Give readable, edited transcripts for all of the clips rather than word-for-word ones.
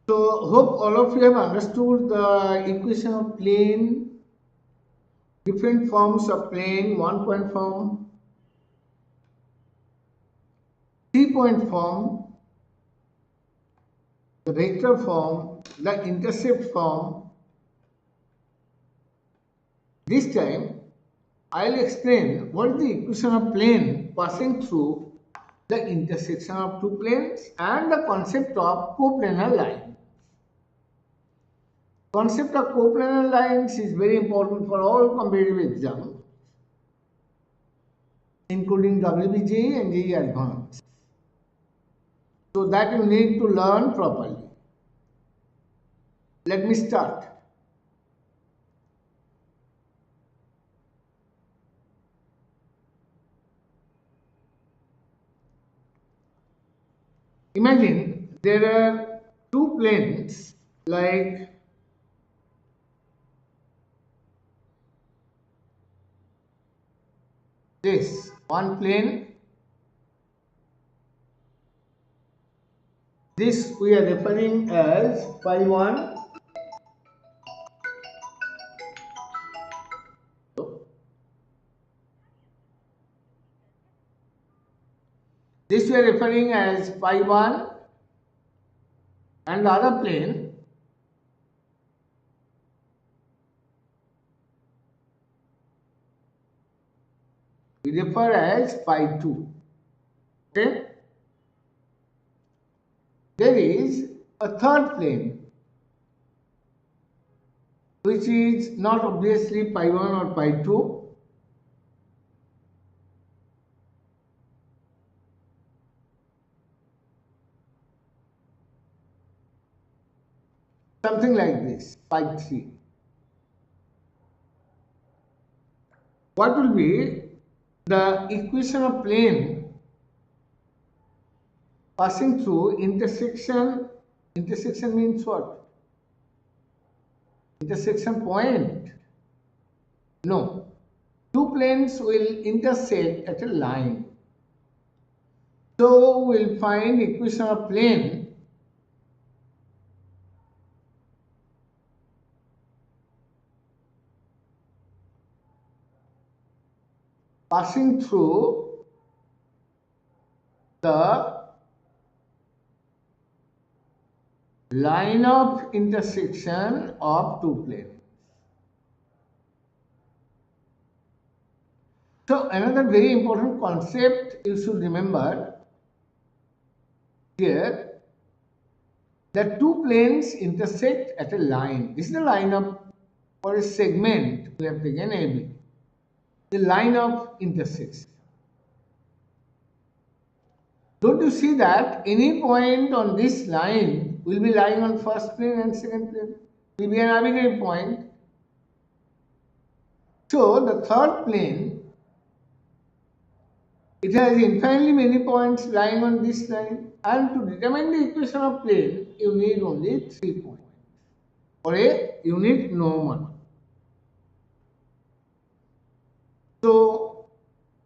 So hope all of you have understood the equation of plane, different forms of plane, 1 point form, 3 point form, the vector form, the intercept form. This time I'll explain what is the equation of plane passing through the intersection of two planes and the concept of coplanar line. Concept of coplanar lines is very important for all competitive exams, including WBJ and JEE Advanced. So that you need to learn properly. Let me start. Imagine there are two planes like this. One plane, this we are referring as phi 1. This we are referring as phi 1, and the other plane we refer as phi 2. Okay? There is a third plane which is not obviously pi 1 or pi 2. Something like this, pi 3. What will be the equation of plane passing through intersection? Intersection means what? Intersection point? No. Two planes will intersect at a line. So we'll find equation of plane passing through the line of intersection of two planes. So another very important concept you should remember here, that two planes intersect at a line. This is the line of, for a segment we have taken AB, the line of intersection. Don't you see that any point on this line will be lying on first plane and second plane? Will be an arbitrary point. So the third plane, it has infinitely many points lying on this line, and to determine the equation of plane, you need only 3 points or a unit normal. So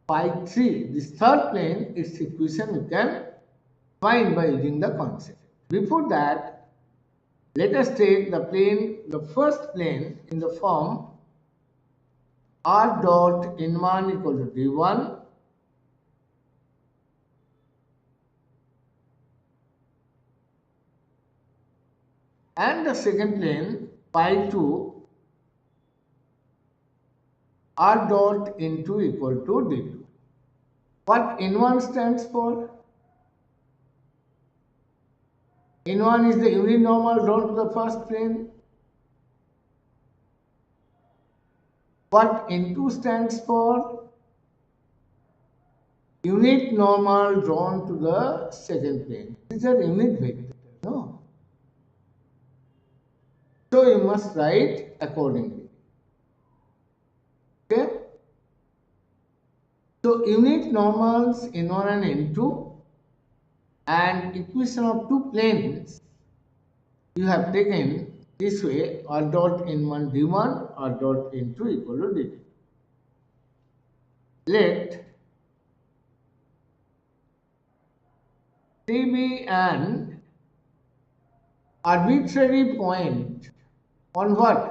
pi 3, this third plane, its equation you can find by using the concept. Before that, let us take the plane, the first plane in the form r dot n1 equal to d1 and the second plane pi 2 r dot n2 equal to d2. What n1 stands for? N1 is the unit normal drawn to the first plane. What N2 stands for? Unit normal drawn to the second plane. These are unit vectors, no? So you must write accordingly. Okay? So unit normals N1 and N2 and equation of two planes you have taken this way, r dot n1 d1, r dot n2 equal to d2. Let TB and arbitrary point on what?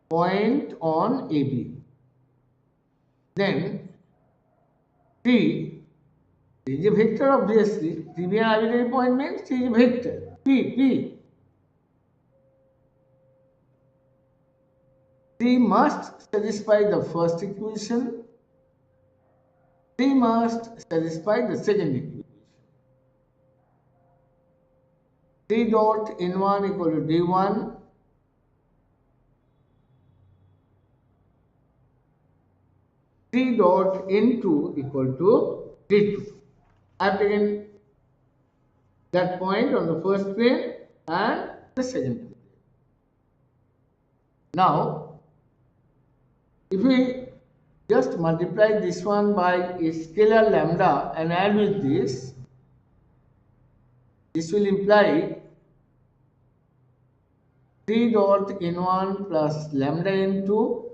Point on AB. Then T is a vector obviously. T being an arbitrary point means T is a vector. P. T must satisfy the first equation. T must satisfy the second equation. T dot N1 equal to D1. T dot N2 equal to D2. I have taken that point on the first plane and the second plane. Now, if we just multiply this one by a scalar lambda and add with this will imply T dot N1 plus lambda N2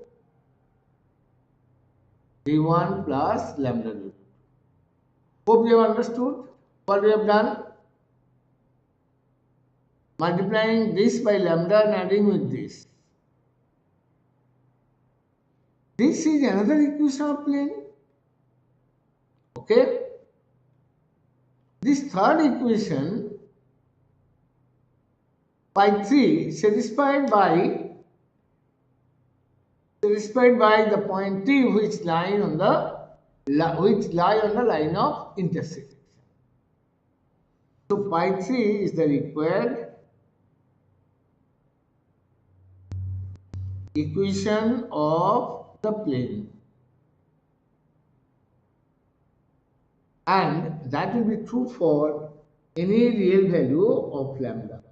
D1 plus lambda D2. Hope you have understood what we have done. Multiplying this by lambda and adding with this. This is another equation of plane. Okay. This third equation by 3 satisfied by the point T which lie on the line of intersection. So pi 3 is the required equation of the plane, and that will be true for any real value of lambda.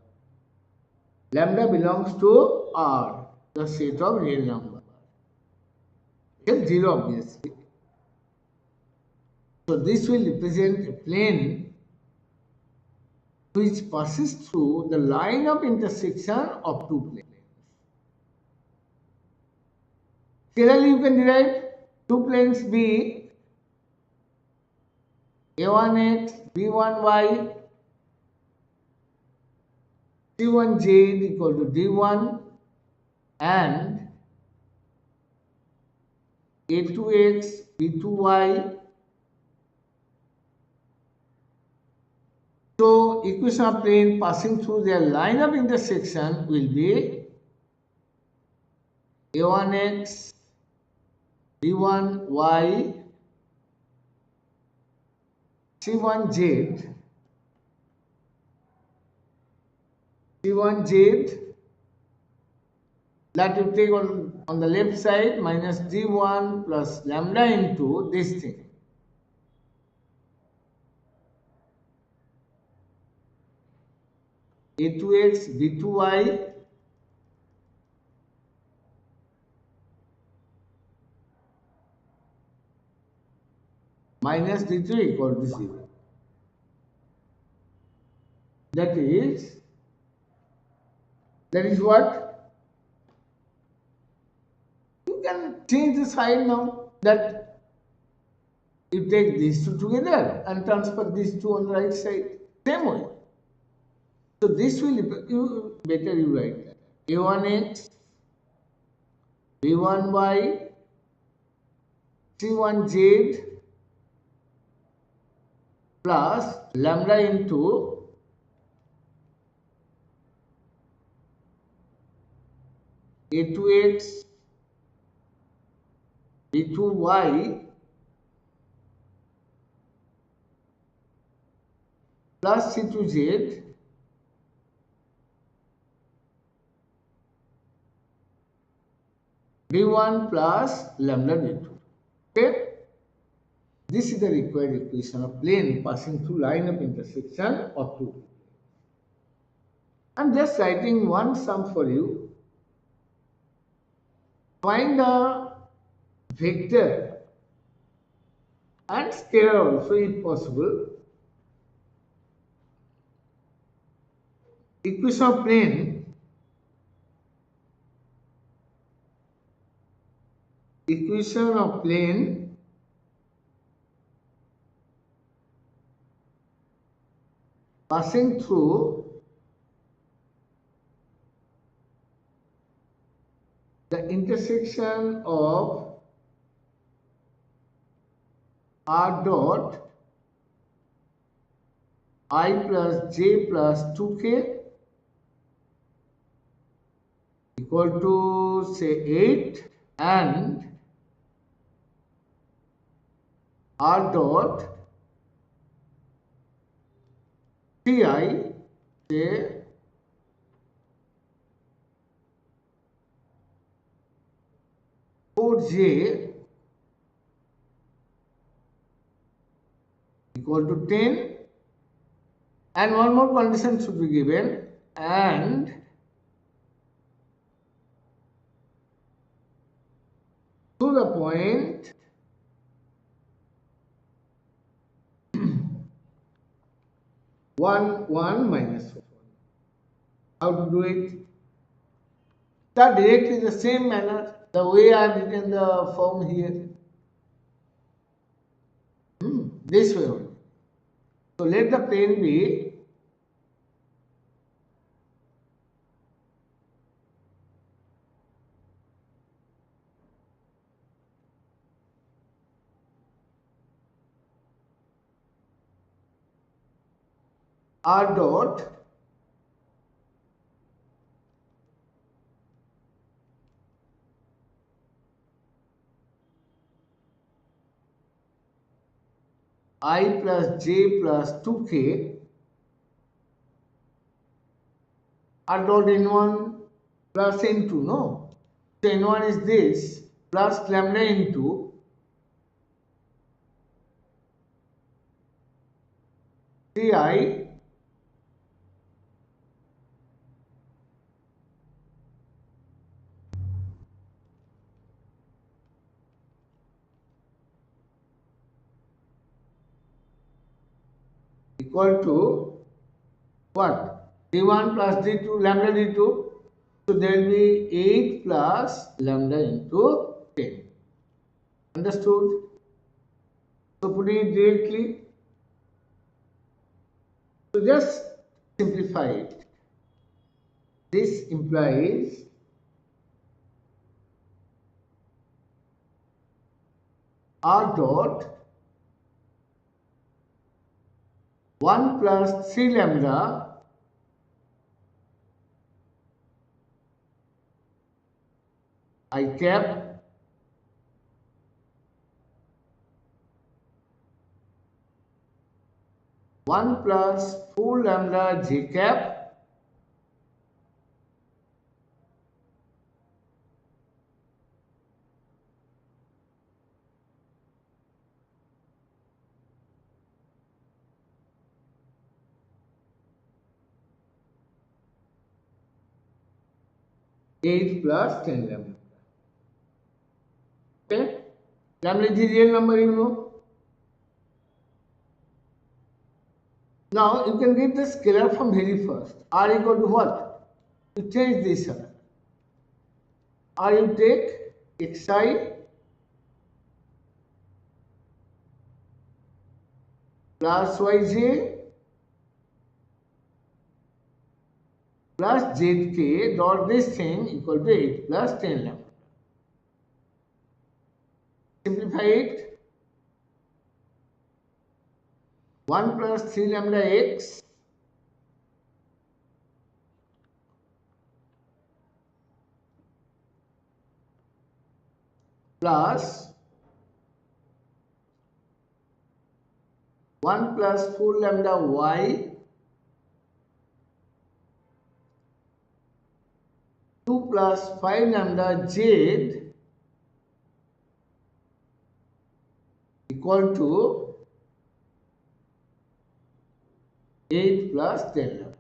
Lambda belongs to R, the set of real numbers. It's 0 obviously. So this will represent a plane which passes through the line of intersection of two planes. Similarly, you can derive two planes be A1x, B1y, C1z equal to D1 and A2x, B2y. So, equation of plane passing through their line of intersection will be A1x, B1y, C1z, that you take on the left side minus D1 plus lambda into this thing. A2x, B2y minus D3 equal to 0. That is what? You can change the sign now, that you take these two together and transfer these two on the right side. Same way. So this will, better you write that. A1x, B1y, C1z plus lambda into A2x, B2y plus C2z B1 plus lambda D2. Okay? This is the required equation of plane passing through line of intersection of two. I am just writing one sum for you. Find the vector and scalar also if possible. Equation of plane passing through the intersection of r dot I plus j plus 2k equal to say 8 and r dot ti say 4j equal to 10, and one more condition should be given, and to the point 1 1 minus 1. How to do it? Start directly the same manner, the way I have written the form here. This way only. So let the plane be r dot I plus j plus 2k r dot n1 plus n2, no? So n1 is this plus lambda n2 ci equal to what? d1 plus d2 lambda d2. So there will be 8 plus lambda into 10. Understood? So putting it directly, so just simplify it. This implies r dot 1 plus 3 lambda I cap one plus 4 lambda j cap H plus 10 lambda. Okay? Lambda is the real number, you know. Now you can get the scalar from very first. R equal to what? You change this. R you take xi plus yj plus zk dot this thing equal to 8 plus 10 lambda. Simplify it. 1 plus 3 lambda x plus 1 plus 4 lambda y 2 plus 5 lambda z equal to 8 plus 10 lambda.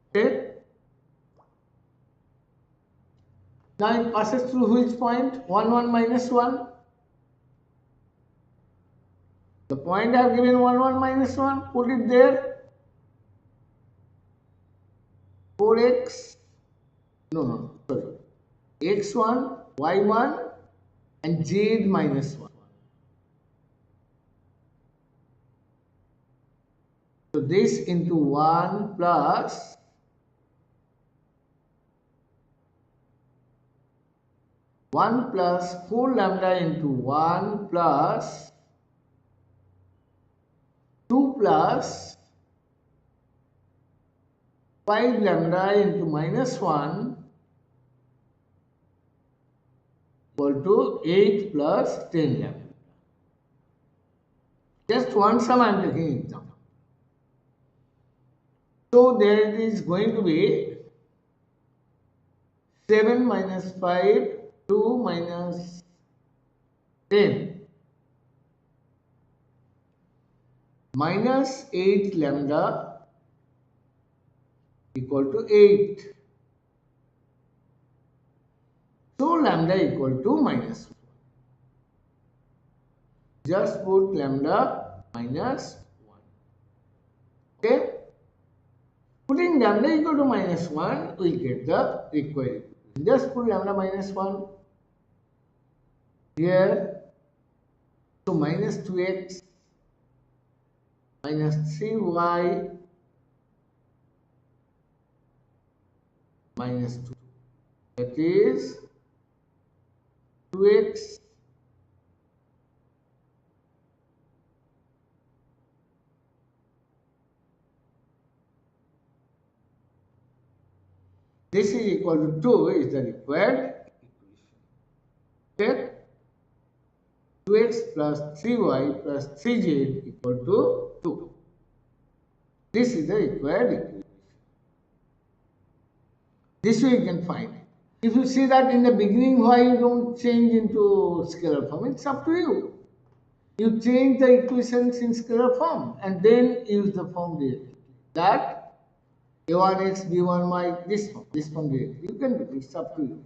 Okay? Now it passes through which point? 1 1 minus 1. The point I have given 1 1 minus 1, put it there. 4x, no, sorry, x1, y1 and z minus 1. So this into 1 plus 1 plus 4 lambda into 1 plus 2 plus 5 lambda into minus 1 equal to 8 plus 10 lambda. Just one sum I am taking example. So there is going to be 7 minus 5, 2 minus 10 minus 8 lambda equal to 8. So lambda equal to minus 1. Just put lambda minus 1. Okay? Putting lambda equal to minus 1, we will get the required equation. Just put lambda minus 1 here. So minus 2x minus 3y minus 2. That is 2x this is equal to 2 is the required equation. Okay? 2x plus 3y plus 3z equal to 2. This is the required equation. This way you can find it. If you see that in the beginning why you don't change into scalar form, it's up to you. You change the equations in scalar form and then use the form directly. That a1x, b1y, this form directly. You can do it, it's up to you.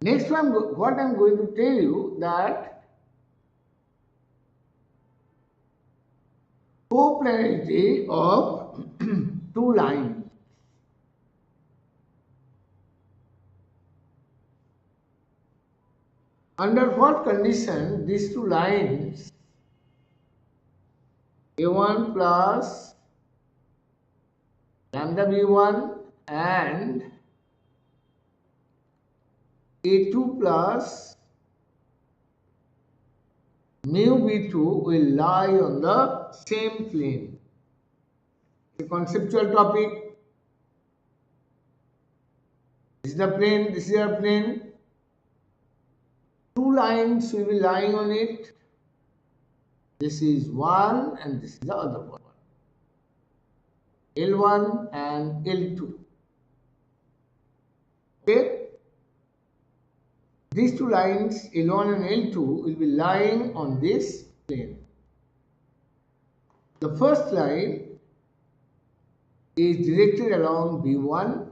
Next one, what I am going to tell you that coplanarity of two lines. Under what condition these two lines a1 plus lambda b1 and a2 plus mu b2 will lie on the same plane. The conceptual topic. This is the plane, this is our plane. Two lines will be lying on it. This is one and this is the other one. L1 and L2. Okay? These two lines, L1 and L2, will be lying on this plane. The first line is directed along B1,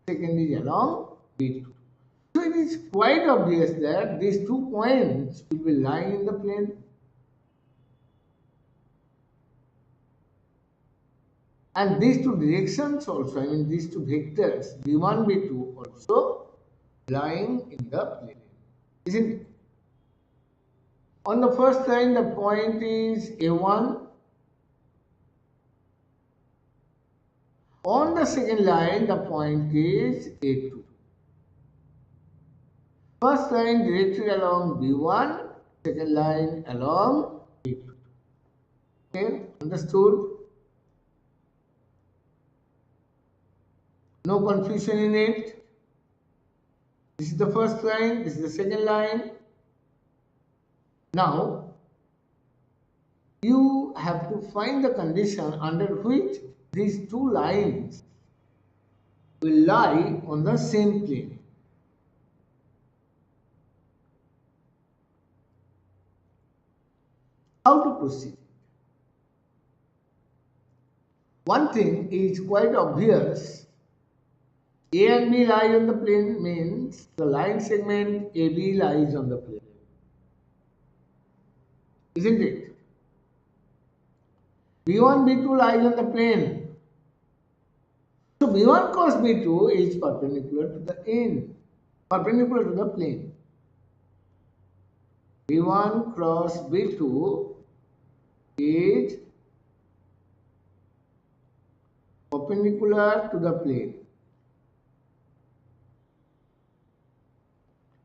second is along B2. So it is quite obvious that these 2 points will be lying in the plane. And these 2 directions also, I mean these 2 vectors, B1, B2 also lying in the plane. Isn't it? On the first line, the point is A1. On the second line, the point is A2. First line directed along B1, second line along B2. Okay, understood? No confusion in it. This is the first line, this is the second line. Now, you have to find the condition under which these 2 lines will lie on the same plane. How to proceed? One thing is quite obvious. A and B lie on the plane means the line segment AB lies on the plane. Isn't it? B1, B2 lies on the plane. So B1 cos B2 is perpendicular to the end, perpendicular to the plane. B1 cross B2 is perpendicular to the plane,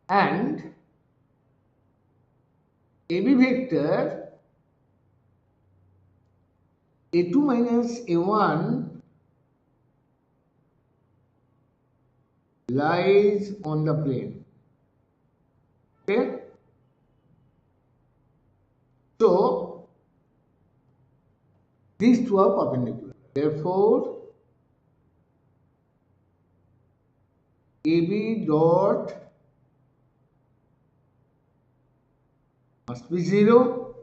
and AB vector A2 minus A1 lies on the plane. Okay? So, these two are perpendicular. Therefore, AB dot must be 0.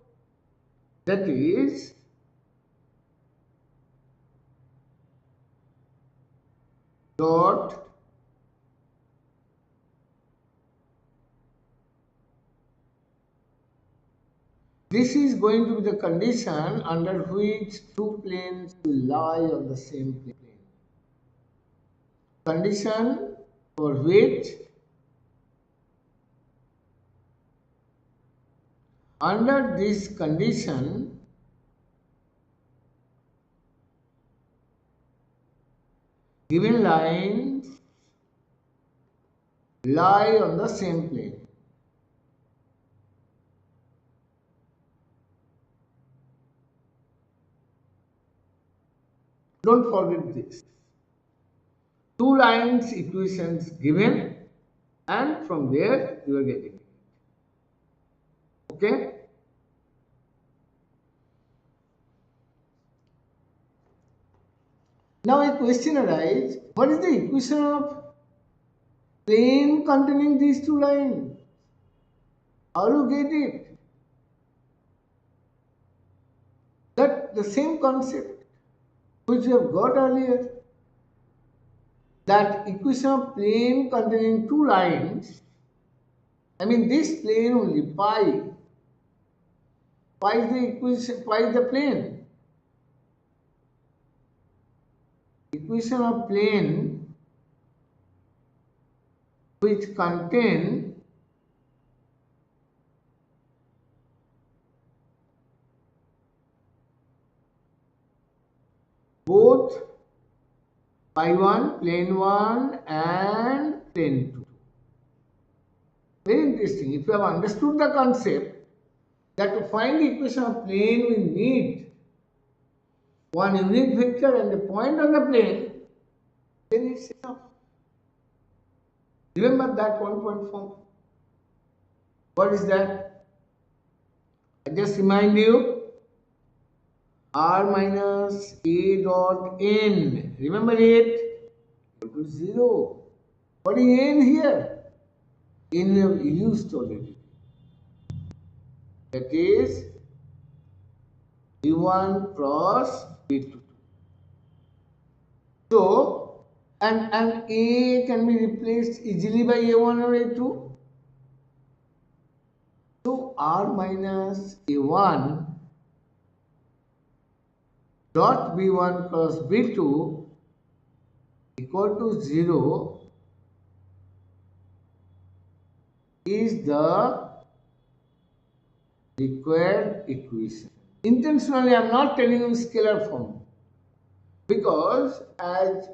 That is, dot this is going to be the condition under which two planes will lie on the same plane. Condition for which under this condition given lines lie on the same plane. Don't forget this. Two lines equations given, and from there you are getting it. Okay? Now a question arises, what is the equation of plane containing these two lines? How do you get it? That the same concept which we have got earlier. That equation of plane containing two lines, I mean this plane only pi is the equation, pi is the plane. Equation of plane which contain both pi 1, plane 1 and plane 2. Very interesting. If you have understood the concept that to find the equation of plane we need one unit vector and a point on the plane, then it's enough. Remember that one point form. What is that? I just remind you, r minus a dot n. Remember it? Equal to 0. What is n here? N we have used already. That is V1 cross V2. So, and A can be replaced easily by A1 or A2. So, R minus A1 dot B1 cross B2 equal to 0 is the required equation. Intentionally, I am not telling you scalar form because, as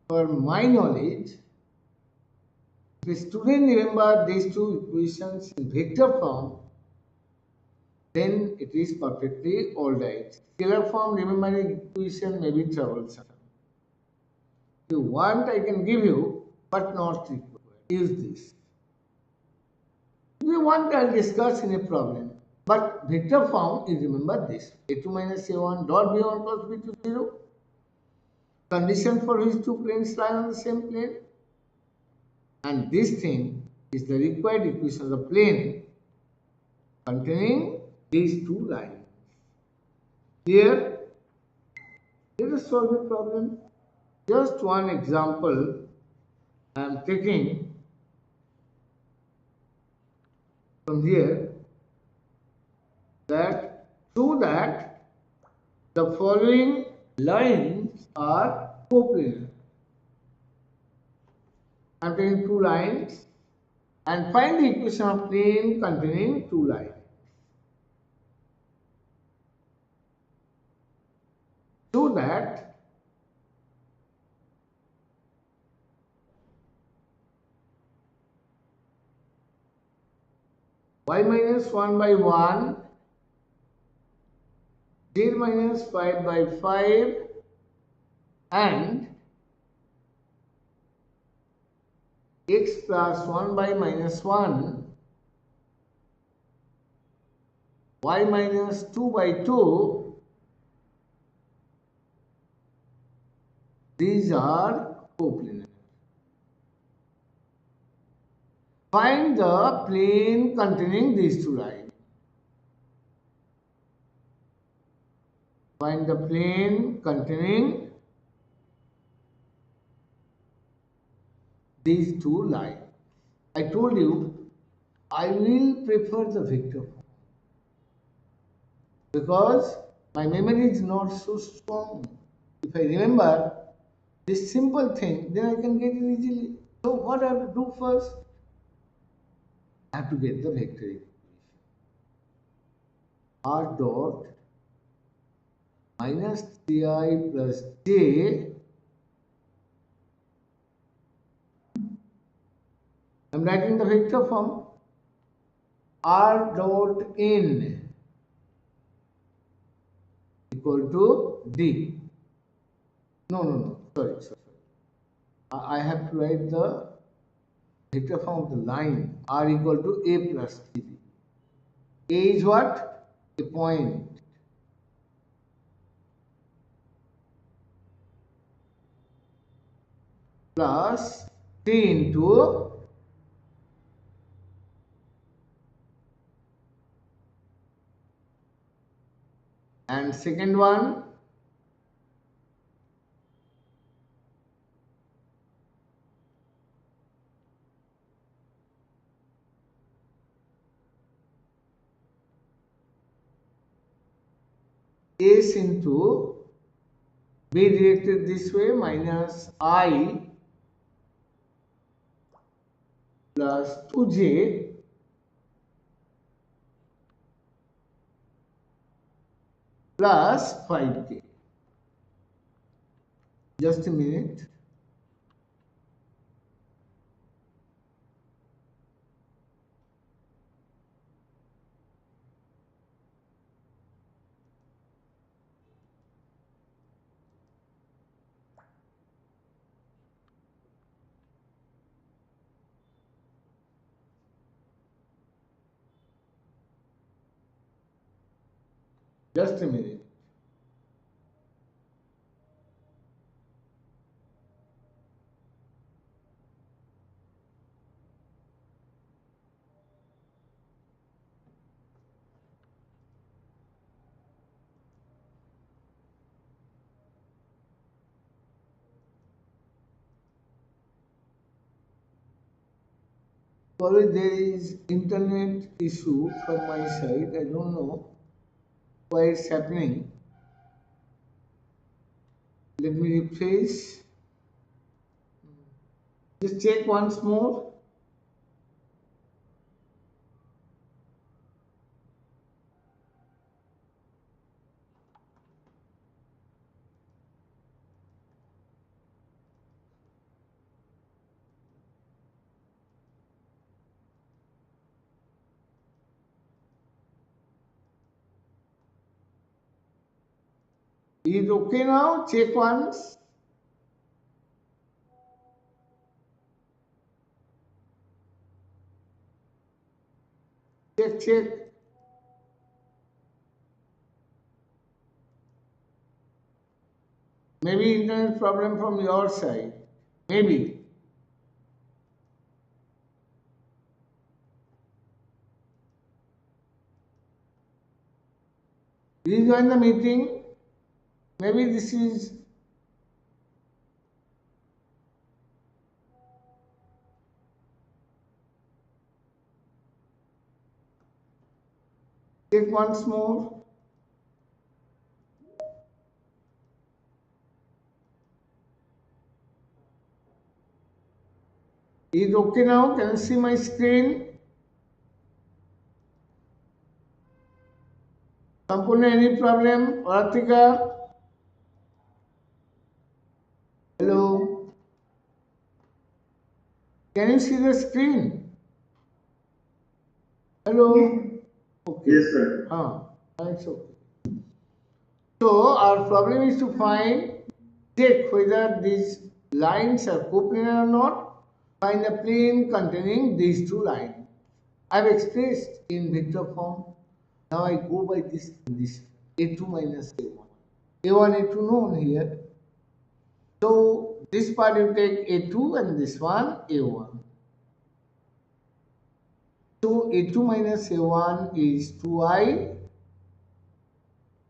per my knowledge, if a student remember these two equations in vector form, then it is perfectly alright. Scalar form, remembering equation may be troublesome. If you want, I can give you, but not required. Use this. If you want, I will discuss in a problem. But vector form is, remember this, a2 minus a1 dot b1 plus b2 0. Condition for which two planes lie on the same plane. And this thing is the required equation of the plane containing these two lines. Here, let us solve a problem. Just one example I am taking from here, that show that the following lines are coplanar. I am taking two lines and find the equation of plane containing two lines. So that y minus 1 by 1, z minus 5 by 5, and x plus 1 by minus 1, y minus 2 by 2, these are coplanar. Find the plane containing these two lines. Find the plane containing these two lines. I told you I will prefer the vector form because my memory is not so strong. If I remember this simple thing, then I can get it easily. So what I have to do first? I have to get the vector equation. R dot minus 3i plus j. I am writing the vector form. R dot n equal to d. No, sorry. I have to write the vector form of the line r equal to a plus 3b. A is what? A point. Plus 3 into and second one s into b directed this way minus I plus 2j plus 5k. Just a minute. Just a minute. Sorry, there is internet issue from my side. I don't know why it's happening. Let me refresh. Just check once more. Is it okay now? Check once. Check. Maybe internet problem from your side. Maybe. Please join the meeting. Maybe this is check once more. Is it okay now? Can you see my screen? Sampurna, any problem? Aratika? Hello? Can you see the screen? Hello? Okay. Yes, sir. It's okay. So our problem is to check whether these lines are coplanar or not. Find a plane containing these two lines. I've expressed in vector form. Now I go by this a2 minus a1. A1, A2 known here. So this part you take a2 and this one a1. So a2 minus a1 is 2i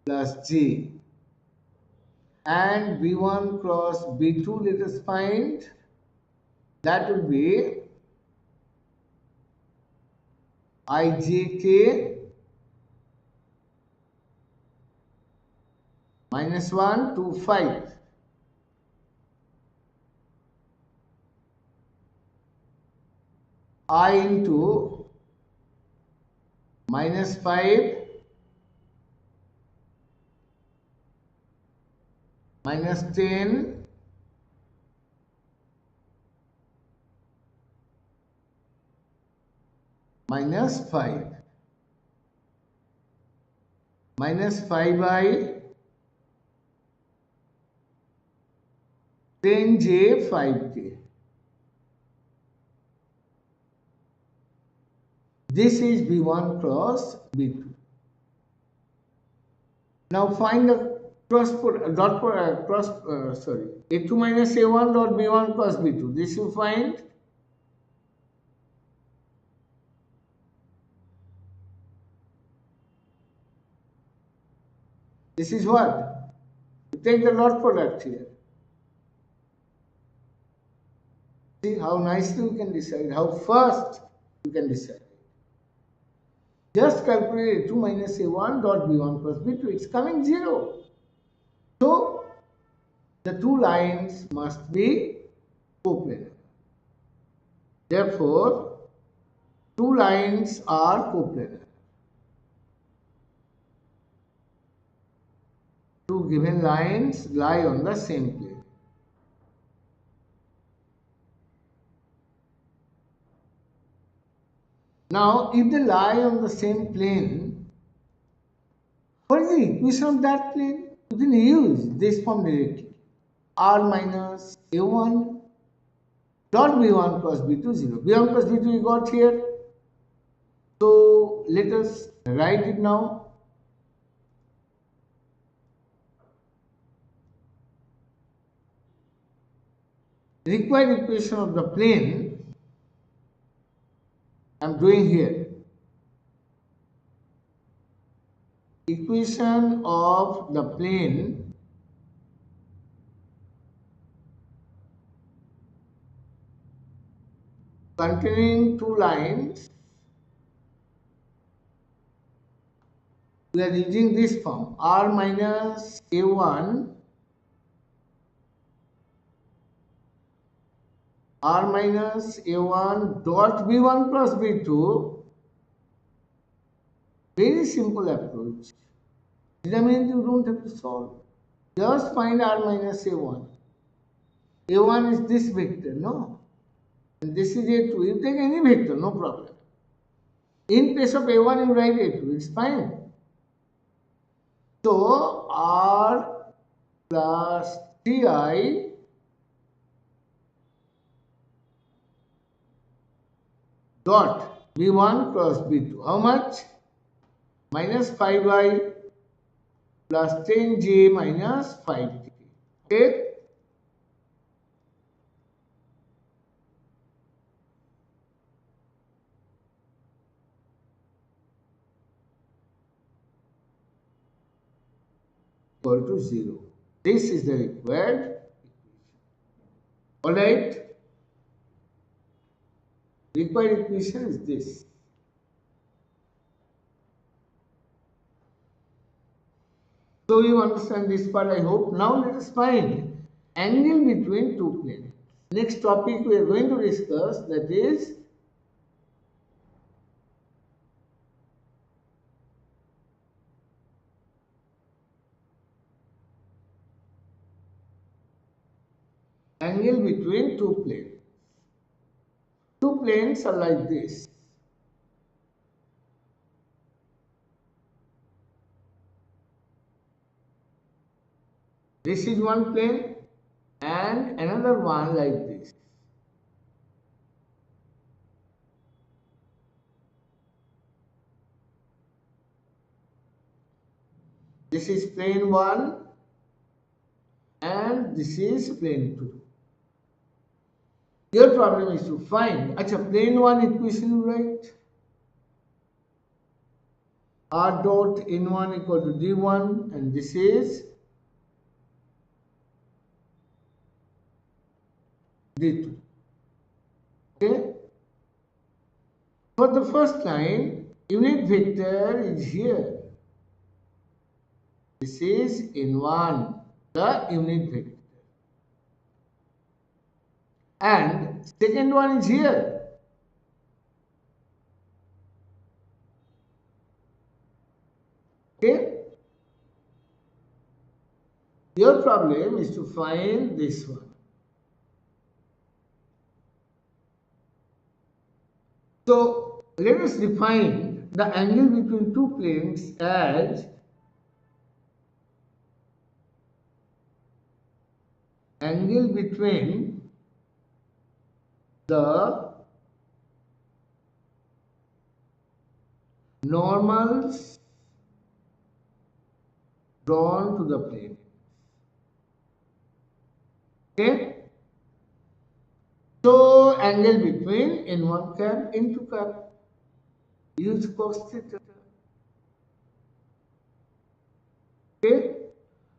plus j, and b1 cross b2, let us find, that will be ijk minus 1 to 5. I into minus 5 minus 10 minus 5 minus 5i 10j 5k. This is b1 cross b2. Now find the a2 minus a1 dot b1 cross b2. This you find. This is what? You take the dot product here. See how nicely you can decide, how fast you can decide. Just calculate a2 minus a1 dot b1 plus b2. It's coming 0. So the two lines must be coplanar. Therefore, two lines are coplanar. Two given lines lie on the same plane. Now, if they lie on the same plane, what is the equation of that plane? You can use this form directly. R minus A1 dot B1 plus B2 0. B1 plus B2 we got here. So let us write it now. Required equation of the plane I am doing here. Equation of the plane containing two lines. We are using this form, R minus A1 R minus A1 dot B1 plus B2. Very simple approach. Determinant you don't have to solve. Just find R minus A1. A1 is this vector, no? And this is A2. You take any vector, no problem. In place of A1, you write A2. It's fine. So, R plus 3i dot B1 cross B2. How much? Minus 5i plus 10j minus 5k. Okay? Equal to 0. This is the required equation. Alright? Required equation is this. So you understand this part, I hope. Now let us find angle between two planes. Next topic we are going to discuss, that is angle between two planes. Two planes are like this. This is one plane and another one like this. This is plane 1 and this is plane 2. Your problem is to find plane 1 equation, right? R dot n1 equal to d1 and this is d2. Okay? For the first line, unit vector is here. This is n1, the unit vector. And second one is here. Okay? Your problem is to find this one. So let us define the angle between two planes as angle between the normals drawn to the plane. Okay? So angle between n1 cap, n2 cap, use cos theta. Okay?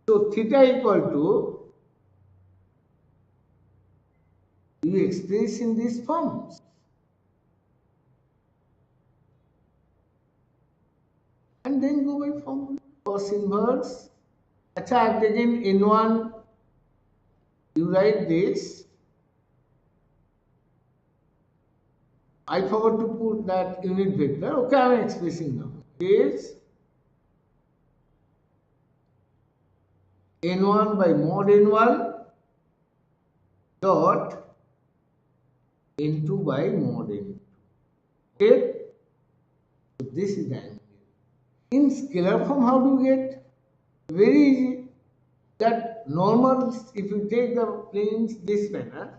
So theta equal to, you express in these forms. And then go by formula. Cos inverse. I have taken n1, you write this. I forgot to put that unit vector. Okay, I am expressing now. Is n1 by mod n1 dot n2 by mod n2. Okay? So this is the angle. In scalar form, how do you get? Very easy. That normal, if you take the planes this manner,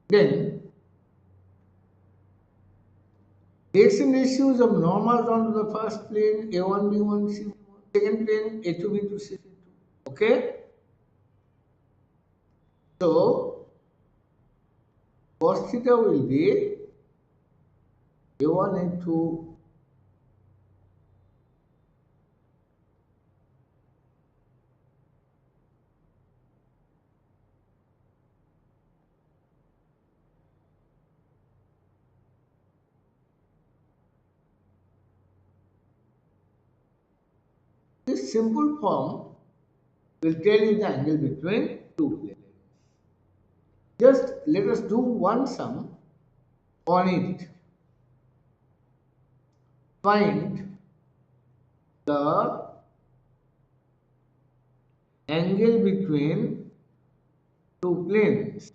then direction ratios of normals onto the first plane A1, B1, C1, second plane A2, B2, C2. Okay? So cos theta will be A1, A2, this simple form will tell you the angle between two planes. Just let us do one sum on it. Find the angle between two planes.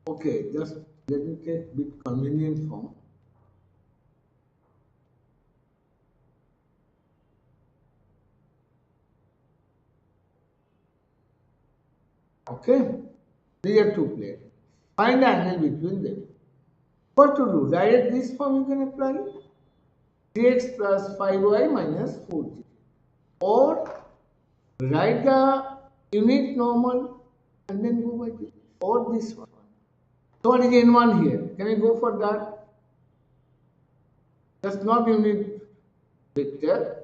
Okay, just let me take a bit convenient form. Okay, these are two planes. Find the angle between them. What to do? Direct this form you can apply 3x plus 5y minus 4z. Or write the unit normal and then go by this. Or this one. So what is n1 here? Can I go for that? That's not unit vector.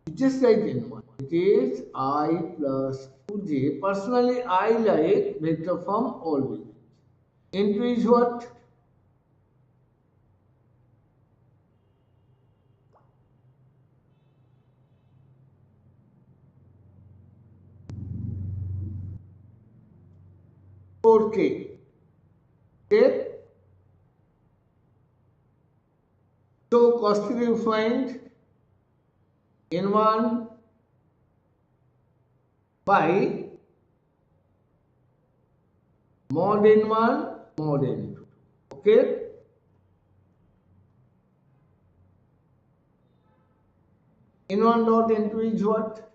You just write n1. It is I plus 2j. Personally, I like vector from all vectors. N2 is what? K. Okay? So cos theta you find n1 by mod n1 mod n2. Okay? N1 dot n2 is what?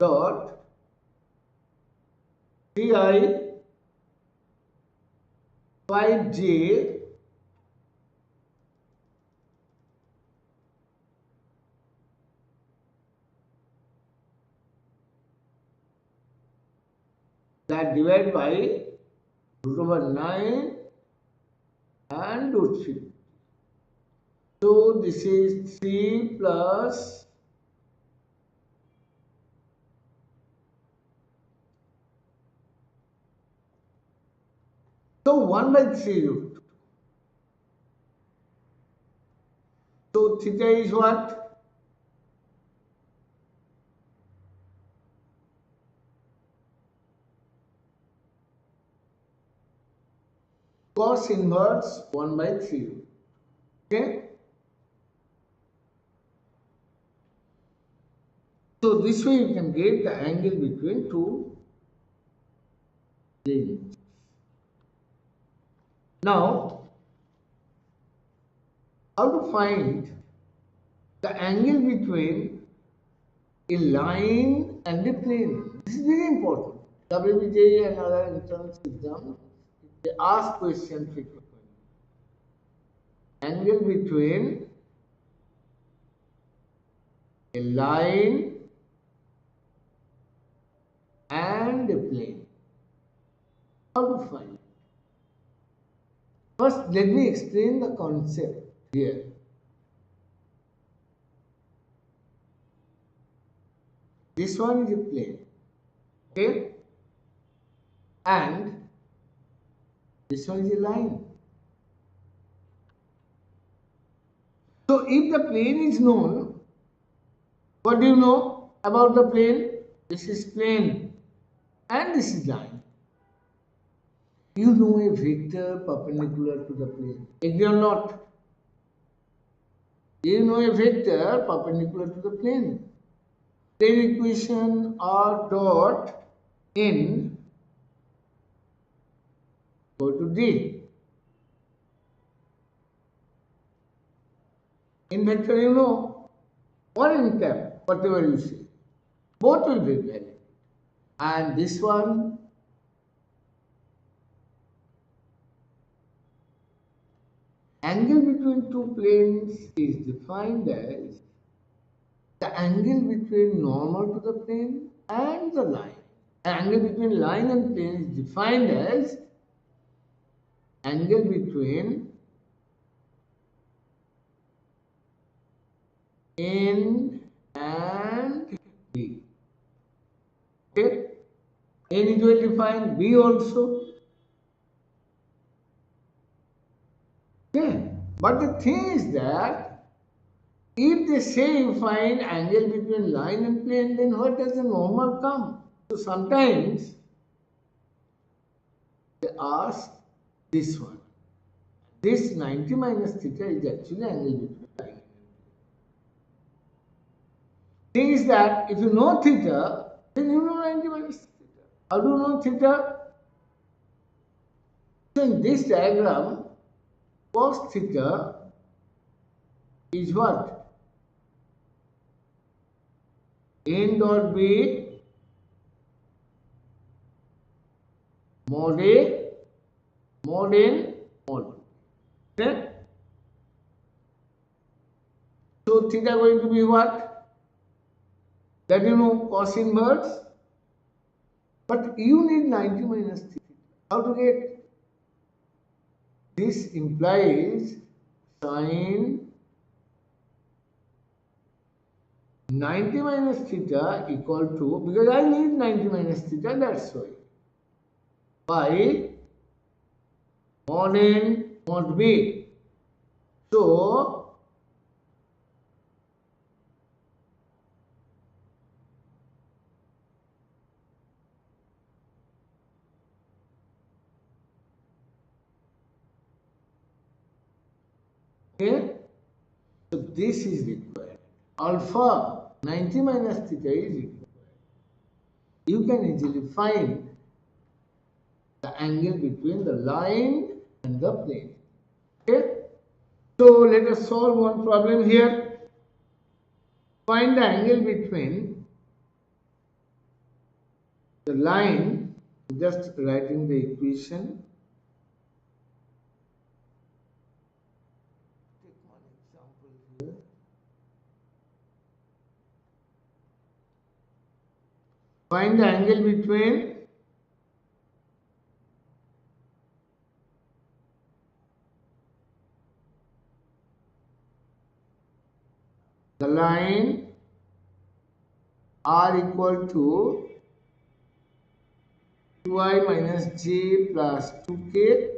Dot Ti 5j that divided by root over 9 and root 3. So this is 3 plus so 1 by 3 root. So theta is what? Cos inverse 1 by 3 root. Okay? So this way you can get the angle between two planes. Now, how to find the angle between a line and a plane? This is very important. WBJ and other entrance exams, they ask questions frequently. Angle between a line and a plane. How to find it? First, let me explain the concept here. This one is a plane, okay? And this one is a line. So, if the plane is known, what do you know about the plane? This is plane and this is line. You know a vector perpendicular to the plane. Agree or not? You know a vector perpendicular to the plane. Plane equation R dot n go to D. In vector you know, or in cap, whatever you say. Both will be valid. And this one, angle between two planes is defined as the angle between normal to the plane and the line. The angle between line and plane is defined as angle between N and B. Okay? N is well defined, B also. Okay? But the thing is that if they say you find angle between line and plane, then what does the normal come? So sometimes they ask this one. This 90 minus theta is actually angle between line and plane. Thing is that if you know theta, then you know 90 minus theta. How do you know theta? So in this diagram, cos theta is what? N dot B mod A mod N mod B. Okay? So theta going to be what? That you know cos inverse. But you need 90 minus theta. How to get this? Implies sine 90 minus theta equal to, because I need 90 minus theta, that's why, by mod n mod b. So okay, so this is required. Alpha 90 minus theta is required. You can easily find the angle between the line and the plane. Okay, so let us solve one problem here. Find the angle between the line, just writing the equation. Take one example here. Find the angle between the line r equal to 2i minus j plus 2k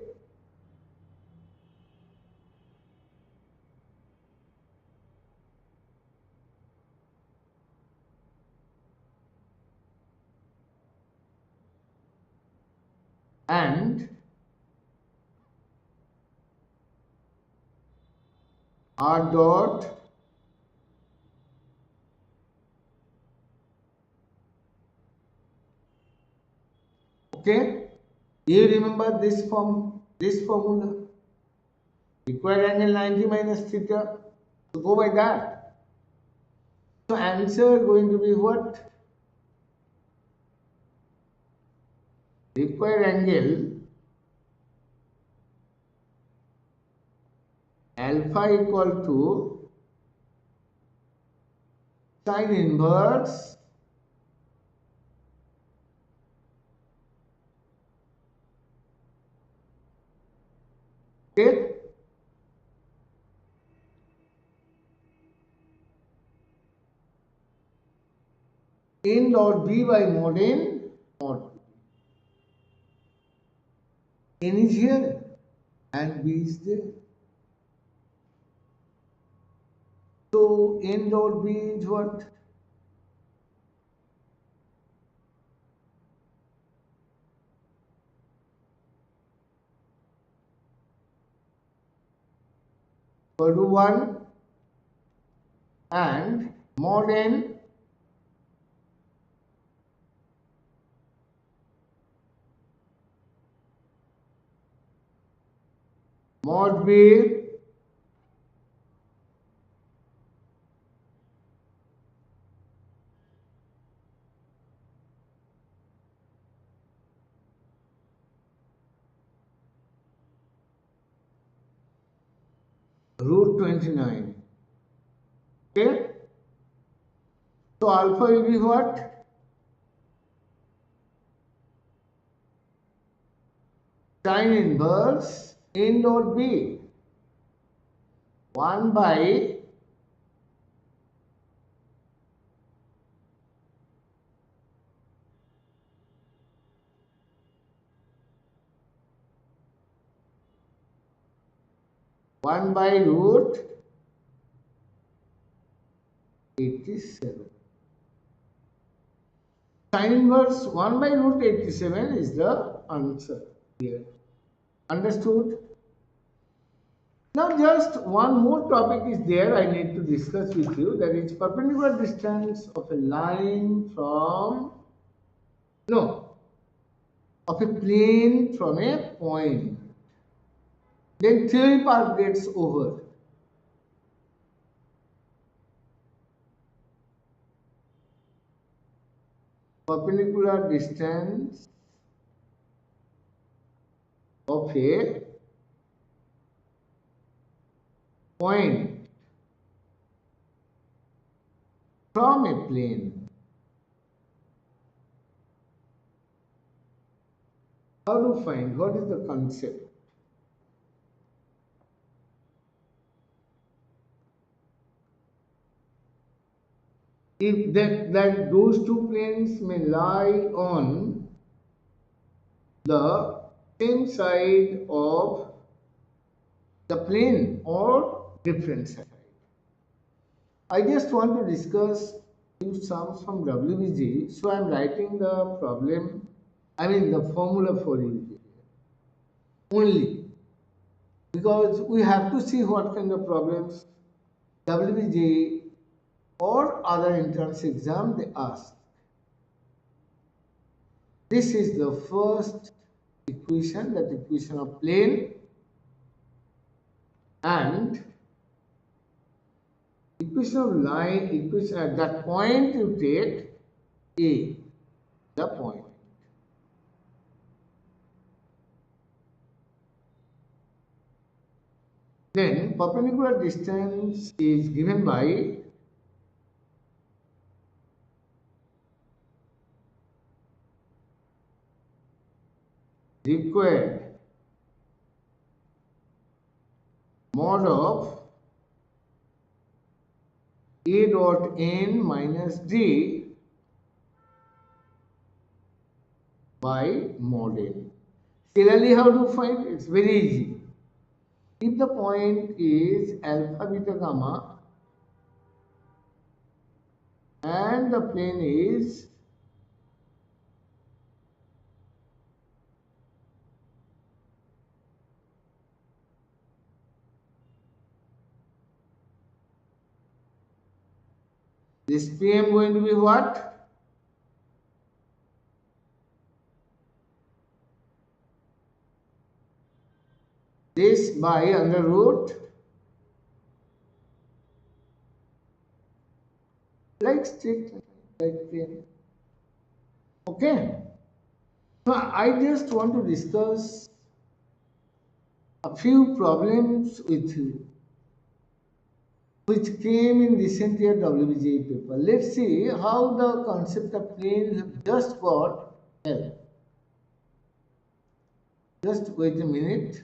and r dot okay. You remember this formula, required angle 90 minus theta, so go by that. So answer going to be what? Required angle alpha equal to sine inverse okay, n dot b by mod n mod b. N is here and b is there. So n dot b is what? Equal to 1 and mod n mod b root 29. Okay. So alpha will be what? Sine inverse n dot b 1 by 1 by root 87. Sine inverse 1 by root 87 is the answer here. Understood? Now just one more topic is there I need to discuss with you, that is perpendicular distance of a line from, no, of a plane from a point. Then theory part gets over. Perpendicular distance of a point from a plane. How to find? What is the concept? If that those two planes may lie on the same side of the plane or different side. I just want to discuss few sums from WBG, so I am writing the problem, I mean the formula for you only, because we have to see what kind of problems WBG or other entrance exam they ask. This is the first equation, that equation of plane, and equation of line, equation at that point you take A, the point. Then perpendicular distance is given by required mod of A dot n minus D by mod n. Similarly, how to find? It's very easy. If the point is alpha, beta, gamma and the plane is this PM going to be what? This by under root like stick like PM. Okay. Now I just want to discuss a few problems with you which came in recent year WBGE paper. Let's see how the concept of plane have just got help. Just wait a minute.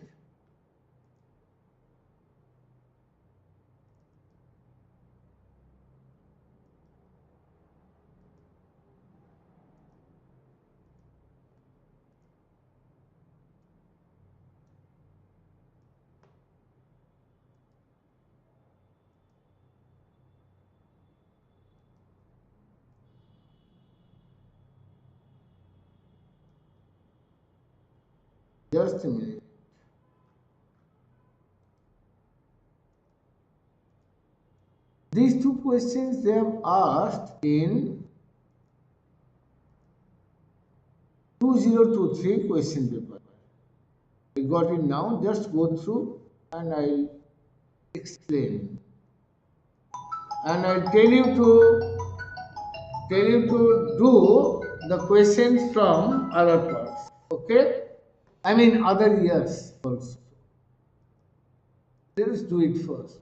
Just a minute. These two questions they have asked in 2023 question paper. I got it now. Just go through and I'll explain. And I'll tell you to do the questions from other parts. Okay? I mean other years also. Let us do it first.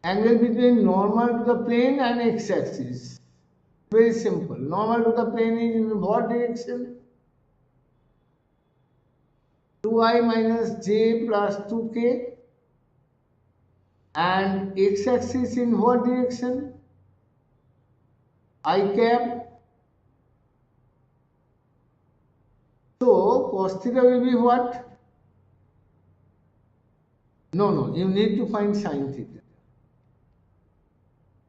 Angle between normal to the plane and x-axis. Very simple. Normal to the plane is in what direction? 2i minus j plus 2k. And x-axis in what direction? I cap. So cos theta will be what? No, you need to find sin theta.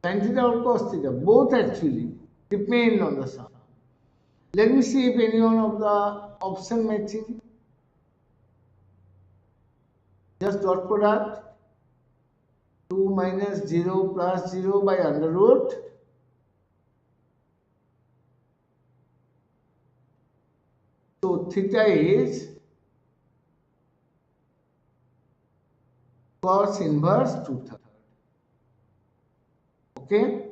Sin theta or cos theta, both actually depend on the sum. Let me see if any one of the option matching. Just dot product. 2 minus 0 plus 0 by under root. So theta is cos inverse 2/3. Okay,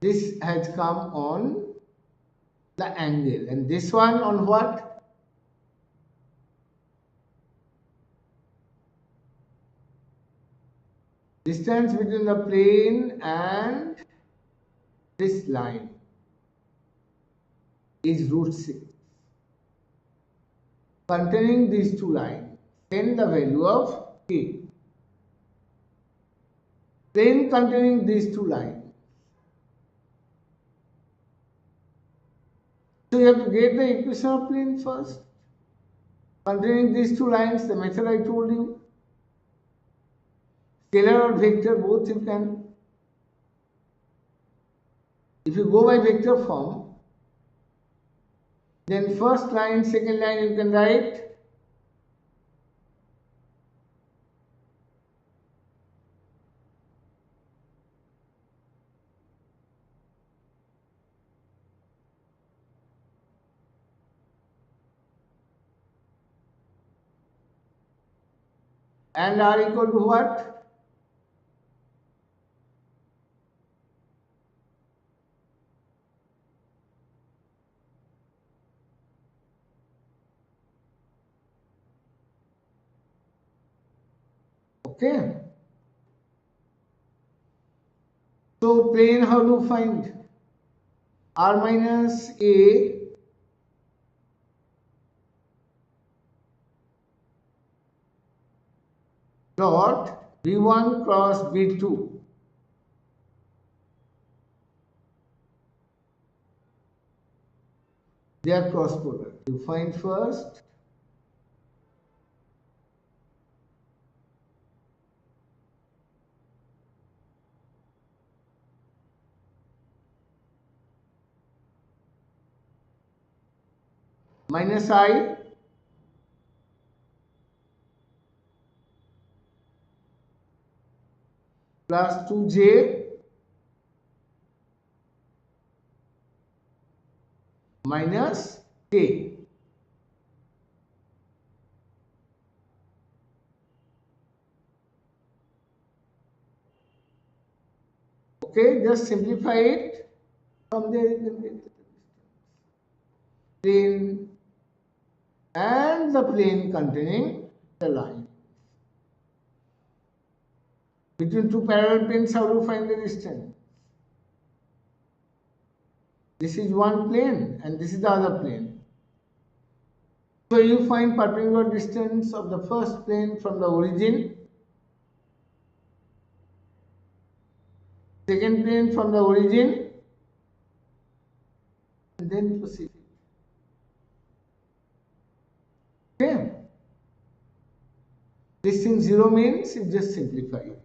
this has come on the angle, and this one on what? Distance between the plane and this line is √6. Containing these two lines, then the value of k. Plane containing these two lines. So you have to get the equation of plane first. Containing these two lines, the method I told you. Scalar or vector, both you can. If you go by vector form, then first line, second line you can write and r equal to what? Okay. So plane, how to find? R minus A dot B1 cross B2. They are cross product. You find first minus I plus 2j minus k. Okay, just simplify it. From there you can get the plane and the plane containing the line. Between two parallel planes, how to find the distance? This is one plane and this is the other plane. So you find perpendicular distance of the first plane from the origin, second plane from the origin, and then proceed. Okay. This thing 0 means you just simplify it.